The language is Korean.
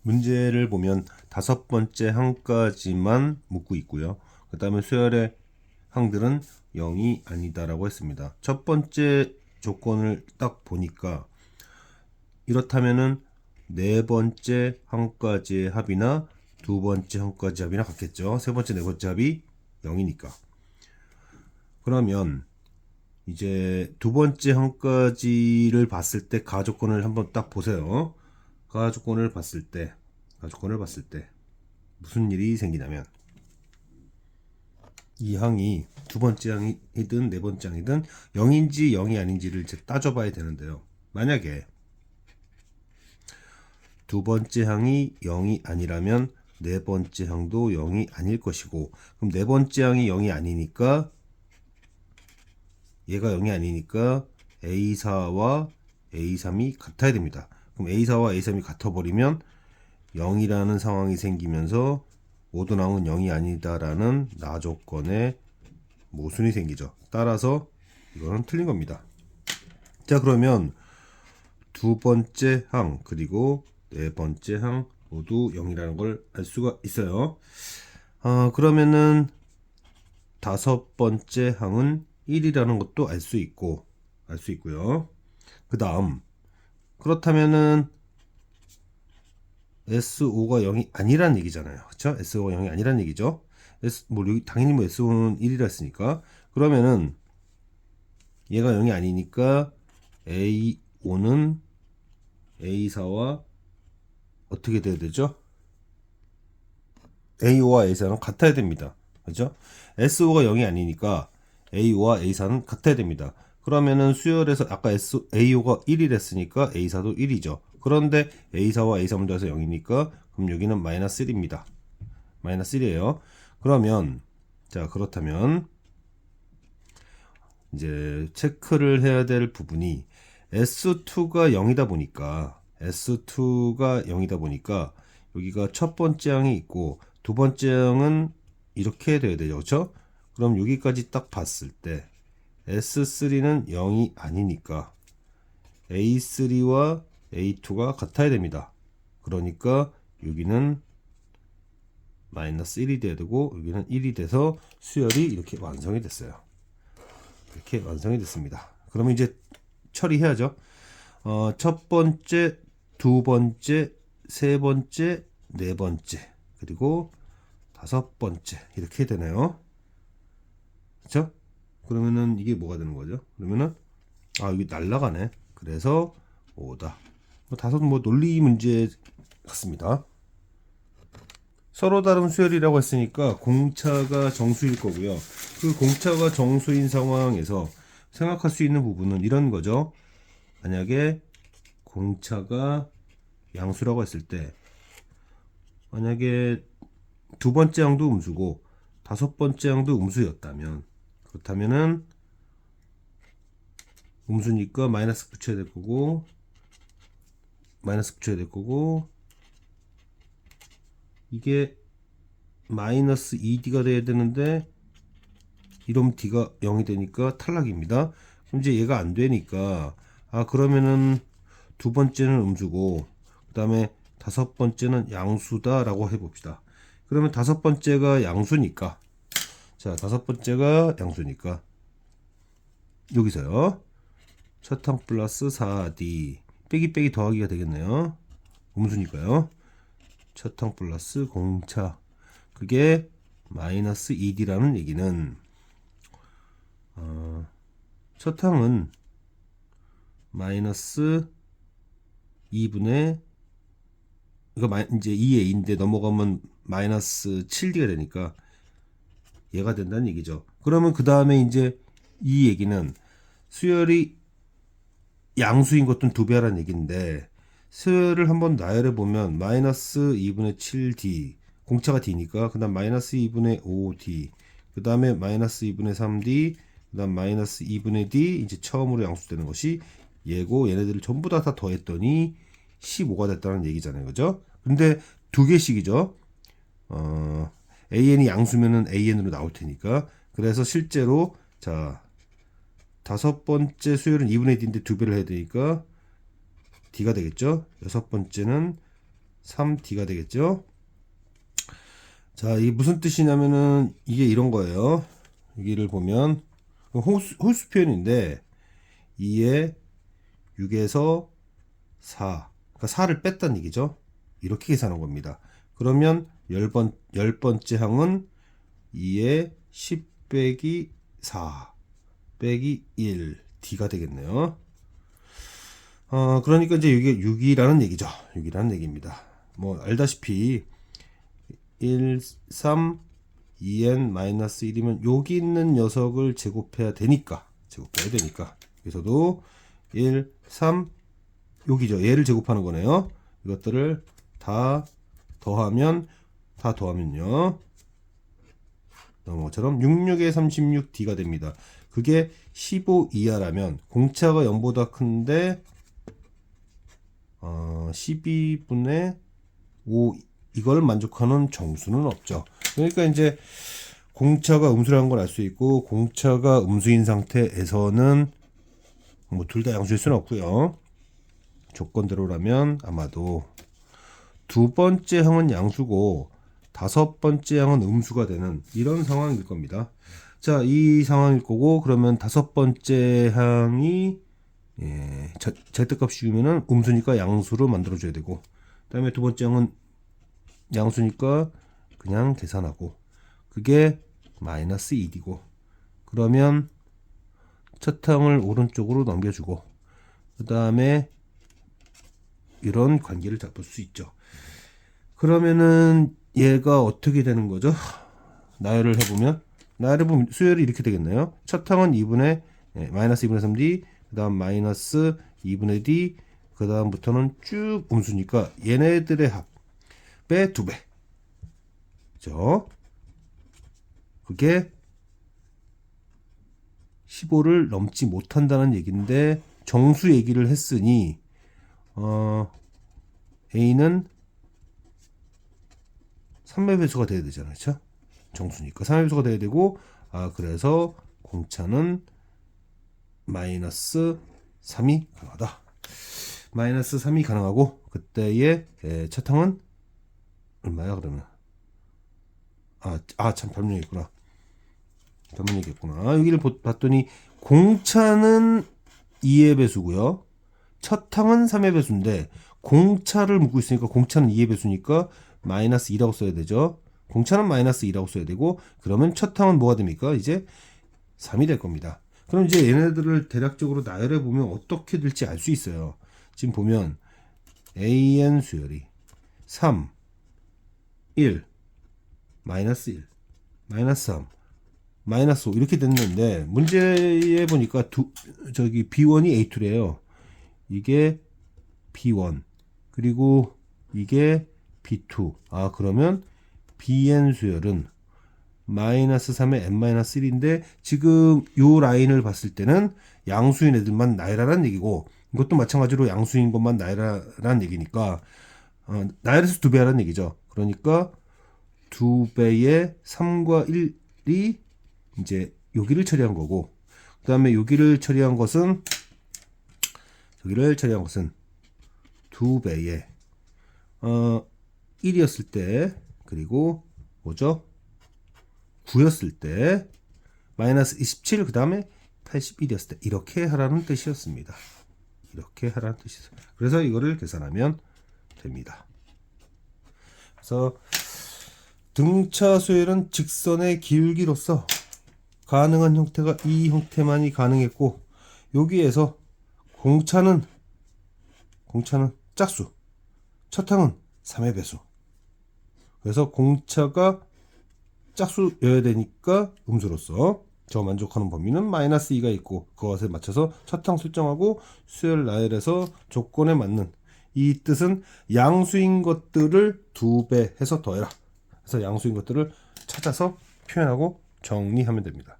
문제를 보면 다섯 번째 항까지만 묻고 있고요. 그 다음에 수열의 항들은 0이 아니다라고 했습니다. 첫 번째 조건을 딱 보니까 이렇다면은 네 번째 항까지의 합이나 두 번째 항까지 합이나 같겠죠. 세 번째, 네 번째 합이 0이니까. 그러면 이제 두 번째 항까지를 봤을 때 가조건을 한번 딱 보세요. 가조건을 봤을 때 무슨 일이 생기냐면 이 항이 두 번째 항이든 네 번째 항이든 0인지 0이 아닌지를 이제 따져봐야 되는데요. 만약에 두 번째 항이 0이 아니라면 네 번째 항도 0이 아닐 것이고, 그럼 네 번째 항이 0이 아니니까 얘가 0이 아니니까 A4와 A3이 같아야 됩니다. 그럼 A4와 A3이 같아버리면 0이라는 상황이 생기면서 모든 항은 0이 아니다라는 나조건에 모순이 생기죠. 따라서 이거는 틀린 겁니다. 자, 그러면 두 번째 항 그리고 네 번째 항 모두 0이라는 걸 알 수가 있어요. 그러면은 다섯 번째 항은 1이라는 것도 알 수 있고요. 그 다음 그렇다면은 SO가 0이 아니란 얘기잖아요. 그쵸? SO가 0이 아니란 얘기죠. 당연히 SO는 1이라 했으니까. 그러면은 얘가 0이 아니니까 A5는 A4와 어떻게 돼야 되죠? A5와 A4는 같아야 됩니다. 그죠? SO가 0이 아니니까 A5와 A4는 같아야 됩니다. 그러면은 수열에서 아까 A5가 1이랬으니까 A4도 1이죠. 그런데 A4와 A3은 더해서 0이니까 그럼 여기는 마이너스 1입니다. 마이너스 1이에요. 그러면 자, 그렇다면 이제 체크를 해야 될 부분이 S2가 0이다 보니까 여기가 첫 번째 항이 있고 두 번째 항은 이렇게 돼야 되죠. 그렇죠? 그럼 여기까지 딱 봤을 때 S3는 0이 아니니까 A3와 A2가 같아야 됩니다. 그러니까 여기는 마이너스 1이 돼야 되고 여기는 1이 돼서 수열이 이렇게 완성이 됐어요. 이렇게 완성이 됐습니다. 그러면 이제 처리해야죠. 첫 번째, 두 번째, 세 번째, 네 번째, 그리고 다섯 번째 이렇게 되네요. 그렇죠? 그러면은 이게 뭐가 되는 거죠? 그러면은 여기 날라가네. 그래서 5다. 다섯 논리 문제 같습니다. 서로 다른 수열이라고 했으니까 공차가 정수일 거고요. 그 공차가 정수인 상황에서 생각할 수 있는 부분은 이런 거죠. 만약에 공차가 양수라고 했을 때 만약에 두 번째 항도 음수고 다섯 번째 항도 음수였다면 그렇다면은 음수니까 마이너스 붙여야 될 거고 이게 마이너스 2D가 돼야 되는데 이러면 D가 0이 되니까 탈락입니다. 그럼 이제 얘가 안 되니까 그러면은 두 번째는 음수고 그 다음에 다섯 번째는 양수다 라고 해봅시다. 그러면 다섯 번째가 양수니까 여기서요 첫 항 플러스 4D 빼기 더하기가 되겠네요. 음수니까요. 첫 항 플러스 공차 그게 마이너스 2D라는 얘기는 첫 항은 마이너스 2분의 이거 이제 2A인데 넘어가면 마이너스 7D가 되니까 얘가 된다는 얘기죠. 그러면 그 다음에 이제 이 얘기는 수열이 양수인 것은 두 배라는 얘기인데 수열을 한번 나열해 보면 마이너스 2분의 7D 공차가 D니까 그 다음 마이너스 2분의 5D 그 다음에 마이너스 2분의 3D 그 다음 마이너스 2분의 D 이제 처음으로 양수되는 것이 얘고 얘네들을 전부 다 더했더니 15가 됐다는 얘기잖아요. 그죠? 근데 두 개씩이죠. AN이 양수면은 AN으로 나올 테니까 그래서 실제로 자 다섯 번째 수열은 2분의 D인데 두 배를 해야 되니까 D가 되겠죠. 여섯 번째는 3D가 되겠죠. 자, 이게 무슨 뜻이냐면은 이게 이런 거예요. 여기를 보면 홀수 표현인데 2에 6에서 4, 그러니까 4를 뺐다는 얘기죠. 이렇게 계산한 겁니다. 그러면 10번째 항은 2에 10 빼기 4 빼기 1 D가 되겠네요. 그러니까 이제 이게 6이라는 얘기죠. 6이라는 얘기입니다. 뭐 알다시피 1, 3, 2n-1이면 여기 있는 녀석을 제곱해야 되니까 여기서도 1, 3 여기죠. 얘를 제곱하는 거네요. 이것들을 다 더하면요 넘어처럼 66에 36D가 됩니다. 그게 15 이하라면 공차가 0보다 큰데 12분의 5 이걸 만족하는 정수는 없죠. 그러니까 이제 공차가 음수라는 걸 알 수 있고 공차가 음수인 상태에서는 뭐 둘 다 양수일 수는 없고요. 조건대로라면 아마도 두 번째 항은 양수고 다섯 번째 항은 음수가 되는 이런 상황일 겁니다. 자, 이 상황일 거고 그러면 다섯 번째 항이 Z값이 주면은 음수니까 양수로 만들어줘야 되고 그다음에 두 번째 항은 양수니까 그냥 계산하고 그게 마이너스 1이고 그러면 첫 항을 오른쪽으로 넘겨주고 그 다음에 이런 관계를 잡을 수 있죠. 그러면은 얘가 어떻게 되는 거죠? 나열을 해보면 수열이 이렇게 되겠네요. 첫 항은 2분의 마이너스 2분의 3D 그 다음 마이너스 2분의 D 그 다음부터는 쭉 음수니까 얘네들의 합의 2배 그죠? 그게 15를 넘지 못한다는 얘기인데 정수 얘기를 했으니 A는 3의 배수가 돼야 되잖아요. 그렇죠? 정수니까 3의 배수가 돼야 되고 그래서 공차는 마이너스 3이 가능하다. 마이너스 3이 가능하고 그때의 첫 항은 얼마야 그러면? 참 잘못 얘기했구나. 여기를 봤더니 공차는 2의 배수고요. 첫 항은 3의 배수인데 공차를 묻고 있으니까 공차는 2의 배수니까 마이너스 2라고 써야 되죠. 공차는 마이너스 2라고 써야 되고 그러면 첫 항은 뭐가 됩니까? 이제 3이 될 겁니다. 그럼 이제 얘네들을 대략적으로 나열해 보면 어떻게 될지 알 수 있어요. 지금 보면 AN 수열이 3, 1, 마이너스 1, 마이너스 3, 마이너스 5 이렇게 됐는데 문제에 보니까 B1이 A2래요. 이게 B1 그리고 이게 B2 그러면 BN 수열은 마이너스 3에 n-1인데 지금 요 라인을 봤을 때는 양수인 애들만 나열하라는 얘기고 이것도 마찬가지로 양수인 것만 나열하라는 얘기니까 나열해서 2배 하라는 얘기죠. 그러니까 2배의 3과 1이 이제 여기를 처리한 거고 그 다음에 여기를 처리한 것은 2배의 1이었을 때 그리고 뭐죠? 9였을 때 마이너스 27 그 다음에 81이었을 때 이렇게 하라는 뜻이었습니다. 이렇게 하라는 뜻이었어요. 그래서 이거를 계산하면 됩니다. 그래서 등차 수열은 직선의 기울기로서 가능한 형태가 이 형태만이 가능했고 여기에서 공차는 짝수 첫 항은 3의 배수 그래서 공차가 짝수여야 되니까 음수로서 저 만족하는 범위는 마이너스 2가 있고 그것에 맞춰서 첫 항 설정하고 수열 나열해서 조건에 맞는 이 뜻은 양수인 것들을 2배 해서 더해라. 그래서 양수인 것들을 찾아서 표현하고 정리하면 됩니다.